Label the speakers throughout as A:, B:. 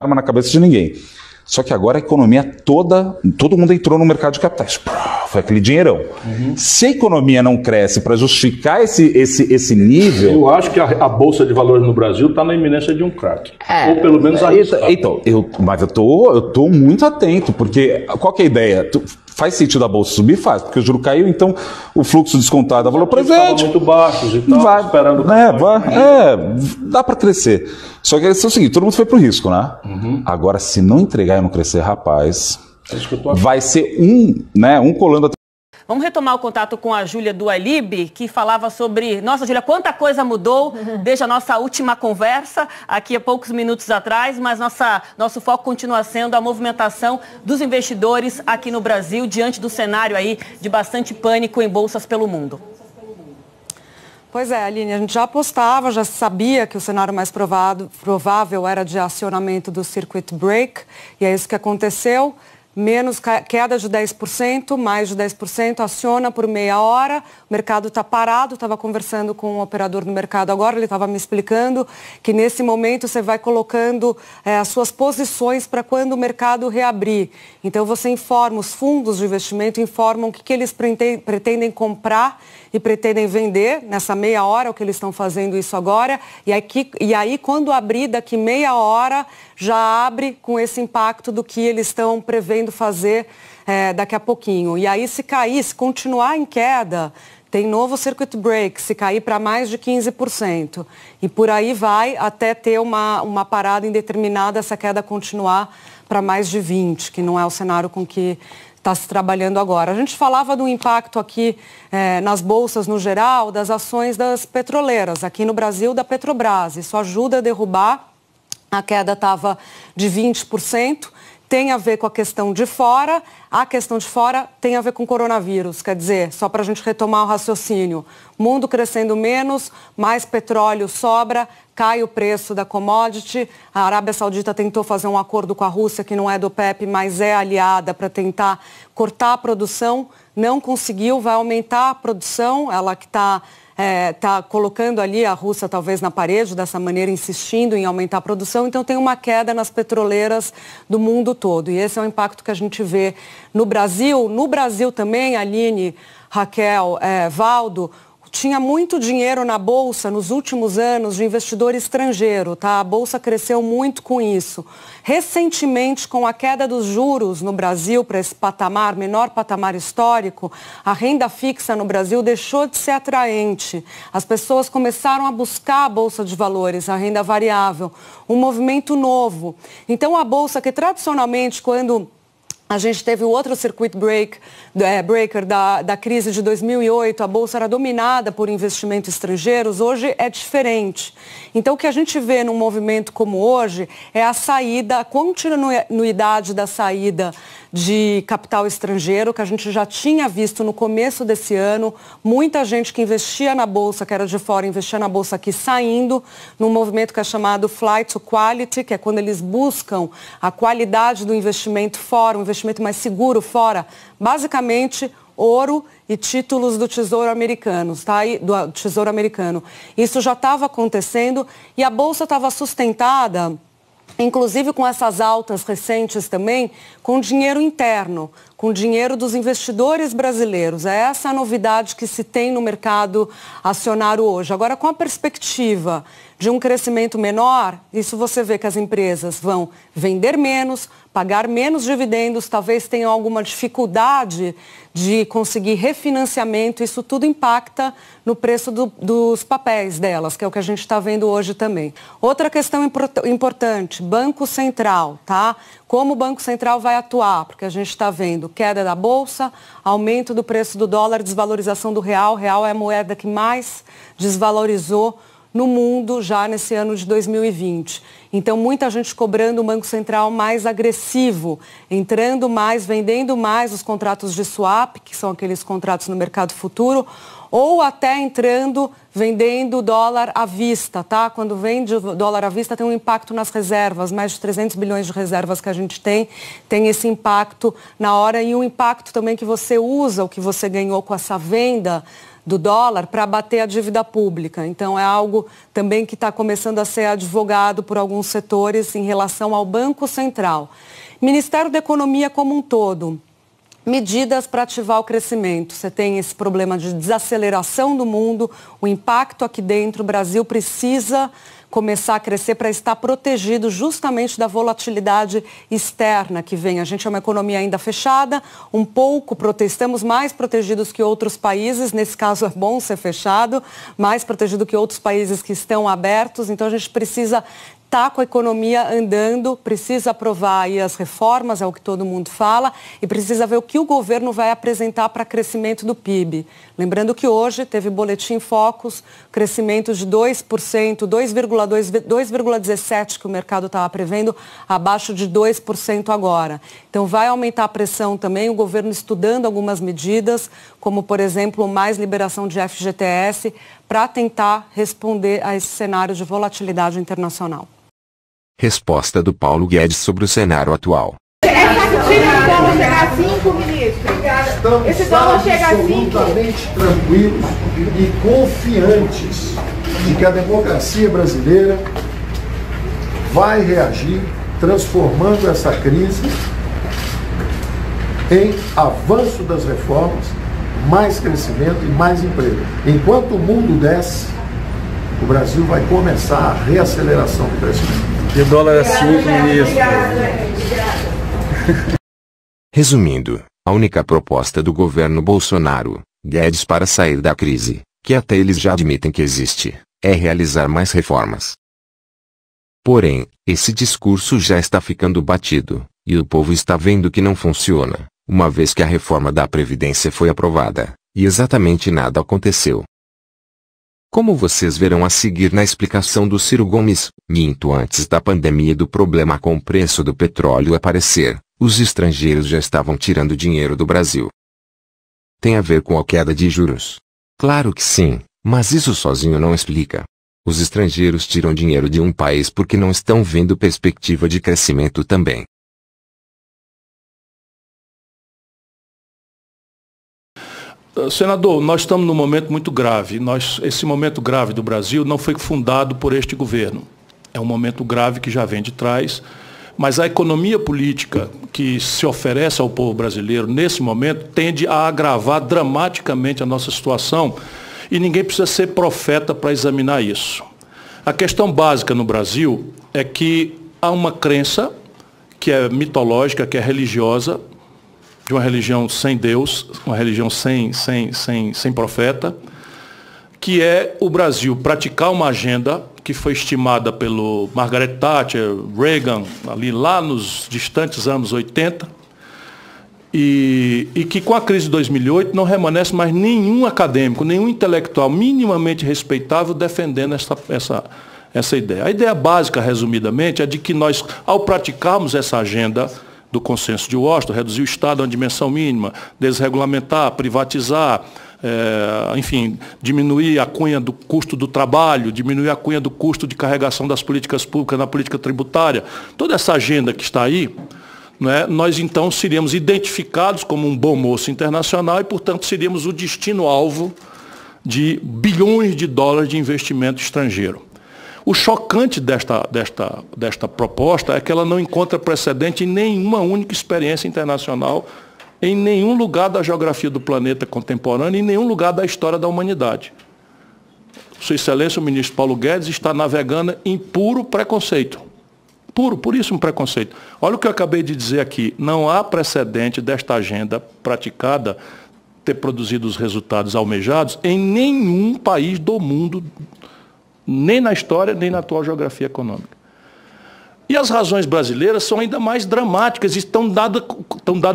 A: arma na cabeça de ninguém. Só que agora a economia toda, todo mundo entrou no mercado de capitais. Foi aquele dinheirão. Se a economia não cresce para justificar esse nível...
B: Eu acho que a Bolsa de Valores no Brasil está na iminência de um crack. Ou pelo menos arriscado.
A: Então, mas eu tô muito atento, porque qual que é a ideia? Faz sentido a Bolsa subir? Faz, porque o juro caiu, então o fluxo descontado da valor presente...
B: muito baixos e tal, esperando...
A: dá para crescer. Só que é o seguinte, todo mundo foi pro risco, né? Agora, se não entregar e não crescer, rapaz, vai ser um colando...
C: Vamos retomar o contato com a Júlia do Alib, que falava sobre... Nossa, Júlia, quanta coisa mudou desde a nossa última conversa, aqui há poucos minutos atrás, mas nosso foco continua sendo a movimentação dos investidores aqui no Brasil, diante do cenário aí de bastante pânico em bolsas pelo mundo.
D: Pois é, Aline, a gente já apostava, já sabia que o cenário mais provável era de acionamento do circuit break, e é isso que aconteceu. Menos queda de 10%, mais de 10%, aciona por meia hora, o mercado está parado, estava conversando com um operador no mercado agora, ele estava me explicando que nesse momento você vai colocando as suas posições para quando o mercado reabrir. Então você informa, os fundos de investimento informam o que eles pretendem comprar e pretendem vender nessa meia hora, o que eles estão fazendo isso agora, e aí quando abrir daqui meia hora, já abre com esse impacto do que eles estão prevendo fazer daqui a pouquinho. E aí se cair, se continuar em queda, tem novo circuit break, se cair para mais de 15%. E por aí vai até ter uma parada indeterminada, essa queda continuar para mais de 20%, que não é o cenário com que está se trabalhando agora. A gente falava do impacto aqui nas bolsas no geral, das ações das petroleiras, aqui no Brasil da Petrobras. Isso ajuda a derrubar. A queda estava de 20%, tem a ver com a questão de fora, a questão de fora tem a ver com o coronavírus, quer dizer, só para a gente retomar o raciocínio, mundo crescendo menos, mais petróleo sobra, cai o preço da commodity, a Arábia Saudita tentou fazer um acordo com a Rússia, que não é do OPEP, mas é aliada para tentar cortar a produção, não conseguiu, vai aumentar a produção, ela que está colocando ali a Rússia talvez na parede, dessa maneira insistindo em aumentar a produção, então tem uma queda nas petroleiras do mundo todo. E esse é o impacto que a gente vê no Brasil. No Brasil também, Aline, Raquel, Valdo, tinha muito dinheiro na Bolsa nos últimos anos de investidor estrangeiro, tá? A Bolsa cresceu muito com isso. Recentemente, com a queda dos juros no Brasil para esse patamar, menor patamar histórico, a renda fixa no Brasil deixou de ser atraente. As pessoas começaram a buscar a Bolsa de Valores, a renda variável, um movimento novo. Então, a Bolsa que tradicionalmente, quando a gente teve o outro circuit breaker da crise de 2008, a Bolsa era dominada por investimentos estrangeiros, hoje é diferente. Então, o que a gente vê num movimento como hoje é a saída, a continuidade da saída de capital estrangeiro, que a gente já tinha visto no começo desse ano, muita gente que investia na Bolsa, que era de fora, investia na Bolsa aqui, saindo, num movimento que é chamado Flight to Quality, que é quando eles buscam a qualidade do investimento fora, um investimento mais seguro fora, basicamente ouro e títulos do Tesouro Americano, tá? Do Tesouro Americano. Isso já estava acontecendo e a Bolsa estava sustentada, inclusive com essas altas recentes também, com dinheiro interno, com dinheiro dos investidores brasileiros. É essa a novidade que se tem no mercado acionário hoje. Agora, com a perspectiva de um crescimento menor, isso você vê que as empresas vão vender menos, pagar menos dividendos, talvez tenham alguma dificuldade de conseguir refinanciamento, isso tudo impacta no preço dos papéis delas, que é o que a gente está vendo hoje também. Outra questão importante, Banco Central, tá? Como o Banco Central vai atuar? Porque a gente está vendo queda da Bolsa, aumento do preço do dólar, desvalorização do real. O real é a moeda que mais desvalorizou no mundo já nesse ano de 2020. Então, muita gente cobrando o Banco Central mais agressivo, entrando mais, vendendo mais os contratos de swap, que são aqueles contratos no mercado futuro, ou até entrando, vendendo dólar à vista, tá? Quando vende o dólar à vista tem um impacto nas reservas, mais de 300 bilhões de reservas que a gente tem esse impacto na hora e um impacto também que você usa, o que você ganhou com essa venda do dólar para abater a dívida pública. Então, é algo também que está começando a ser advogado por alguns setores em relação ao Banco Central. Ministério da Economia como um todo. Medidas para ativar o crescimento. Você tem esse problema de desaceleração do mundo, o impacto aqui dentro. O Brasil precisa começar a crescer para estar protegido justamente da volatilidade externa que vem. A gente é uma economia ainda fechada, um pouco, estamos mais protegidos que outros países, nesse caso é bom ser fechado, mais protegido que outros países que estão abertos, então a gente precisa estar com a economia andando, precisa aprovar aí as reformas, é o que todo mundo fala, e precisa ver o que o governo vai apresentar para crescimento do PIB. Lembrando que hoje teve boletim Focus, crescimento de 2%, 2,17% que o mercado estava prevendo, abaixo de 2% agora. Então vai aumentar a pressão também, o governo estudando algumas medidas, como por exemplo, mais liberação de FGTS, para tentar responder a esse cenário de volatilidade internacional.
E: Resposta do Paulo Guedes sobre o cenário atual.
F: Esse dólar chega a 5, ministro. Esse dólar chega a 5.
G: Absolutamente tranquilos e confiantes de que a democracia brasileira vai reagir, transformando essa crise em avanço das reformas, mais crescimento e mais emprego. Enquanto o mundo desce, o Brasil vai começar a reaceleração do crescimento.
B: E o dólar é 5, ministro.
E: Resumindo, a única proposta do governo Bolsonaro, Guedes, para sair da crise, que até eles já admitem que existe, é realizar mais reformas. Porém, esse discurso já está ficando batido, e o povo está vendo que não funciona, uma vez que a reforma da Previdência foi aprovada, e exatamente nada aconteceu. Como vocês verão a seguir na explicação do Ciro Gomes, minto antes da pandemia e do problema com o preço do petróleo aparecer, os estrangeiros já estavam tirando dinheiro do Brasil. Tem a ver com a queda de juros? Claro que sim, mas isso sozinho não explica. Os estrangeiros tiram dinheiro de um país porque não estão vendo perspectiva de crescimento também.
B: Senador, nós estamos num momento muito grave. Esse momento grave do Brasil não foi fundado por este governo. É um momento grave que já vem de trás, mas a economia política que se oferece ao povo brasileiro nesse momento tende a agravar dramaticamente a nossa situação e ninguém precisa ser profeta para examinar isso. A questão básica no Brasil é que há uma crença que é mitológica, que é religiosa, de uma religião sem Deus, uma religião sem profeta, que é o Brasil praticar uma agenda que foi estimada pelo Margaret Thatcher, Reagan, ali lá nos distantes anos 80, e que com a crise de 2008 não remanesce mais nenhum acadêmico, nenhum intelectual minimamente respeitável defendendo essa ideia. A ideia básica, resumidamente, é de que nós, ao praticarmos essa agenda do consenso de Washington, reduzir o Estado a uma dimensão mínima, desregulamentar, privatizar, enfim, diminuir a cunha do custo do trabalho, diminuir a cunha do custo de carregação das políticas públicas na política tributária, toda essa agenda que está aí, né, nós então seríamos identificados como um bom moço internacional e, portanto, seríamos o destino-alvo de bilhões de dólares de investimento estrangeiro. O chocante desta proposta é que ela não encontra precedente em nenhuma única experiência internacional, em nenhum lugar da geografia do planeta contemporâneo, em nenhum lugar da história da humanidade. Sua Excelência, o ministro Paulo Guedes, está navegando em puro preconceito. Puríssimo preconceito. Olha o que eu acabei de dizer aqui. Não há precedente desta agenda praticada ter produzido os resultados almejados em nenhum país do mundo, nem na história, nem na atual geografia econômica. E as razões brasileiras são ainda mais dramáticas e estão dando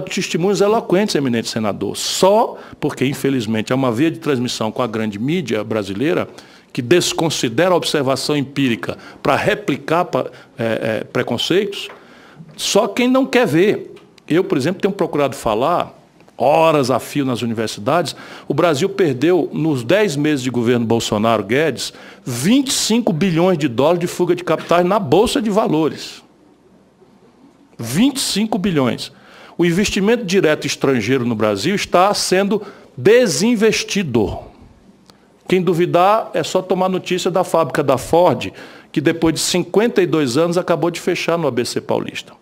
B: testemunhos eloquentes, eminente senador. Só porque, infelizmente, há uma via de transmissão com a grande mídia brasileira que desconsidera a observação empírica para replicar preconceitos, só quem não quer ver. Eu, por exemplo, tenho procurado falar horas a fio nas universidades. O Brasil perdeu, nos 10 meses de governo Bolsonaro Guedes, 25 bilhões de dólares de fuga de capitais na Bolsa de Valores. 25 bilhões. O investimento direto estrangeiro no Brasil está sendo desinvestido. Quem duvidar é só tomar notícia da fábrica da Ford, que depois de 52 anos acabou de fechar no ABC Paulista.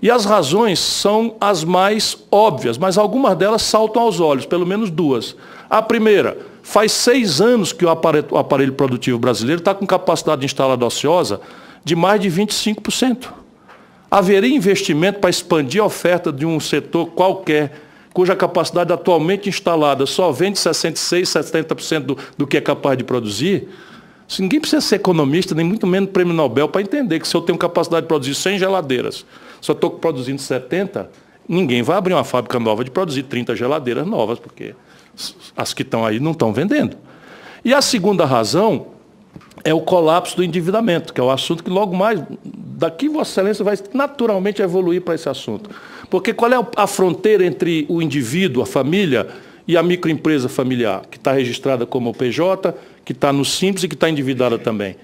B: E as razões são as mais óbvias, mas algumas delas saltam aos olhos, pelo menos duas. A primeira, faz 6 anos que o aparelho produtivo brasileiro está com capacidade instalada ociosa de mais de 25%. Haveria investimento para expandir a oferta de um setor qualquer, cuja capacidade atualmente instalada só vende 66%, 70% do que é capaz de produzir? Ninguém precisa ser economista, nem muito menos prêmio Nobel, para entender que se eu tenho capacidade de produzir 100 geladeiras, se eu estou produzindo 70, ninguém vai abrir uma fábrica nova de produzir 30 geladeiras novas, porque as que estão aí não estão vendendo. E a segunda razão é o colapso do endividamento, que é o assunto que logo mais, daqui Vossa Excelência vai naturalmente evoluir para esse assunto. Porque qual é a fronteira entre o indivíduo, a família, e a microempresa familiar, que está registrada como PJ, que está no Simples e que está endividada também?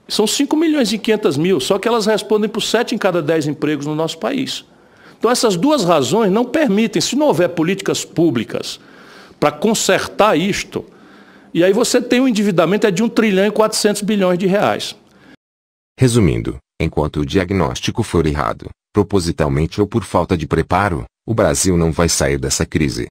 B: São 5.500.000, só que elas respondem por 7 em cada 10 empregos no nosso país. Então essas duas razões não permitem, se não houver políticas públicas para consertar isto, e aí você tem um endividamento de 1.4 trilhão de reais.
E: Resumindo, enquanto o diagnóstico for errado, propositalmente ou por falta de preparo, o Brasil não vai sair dessa crise.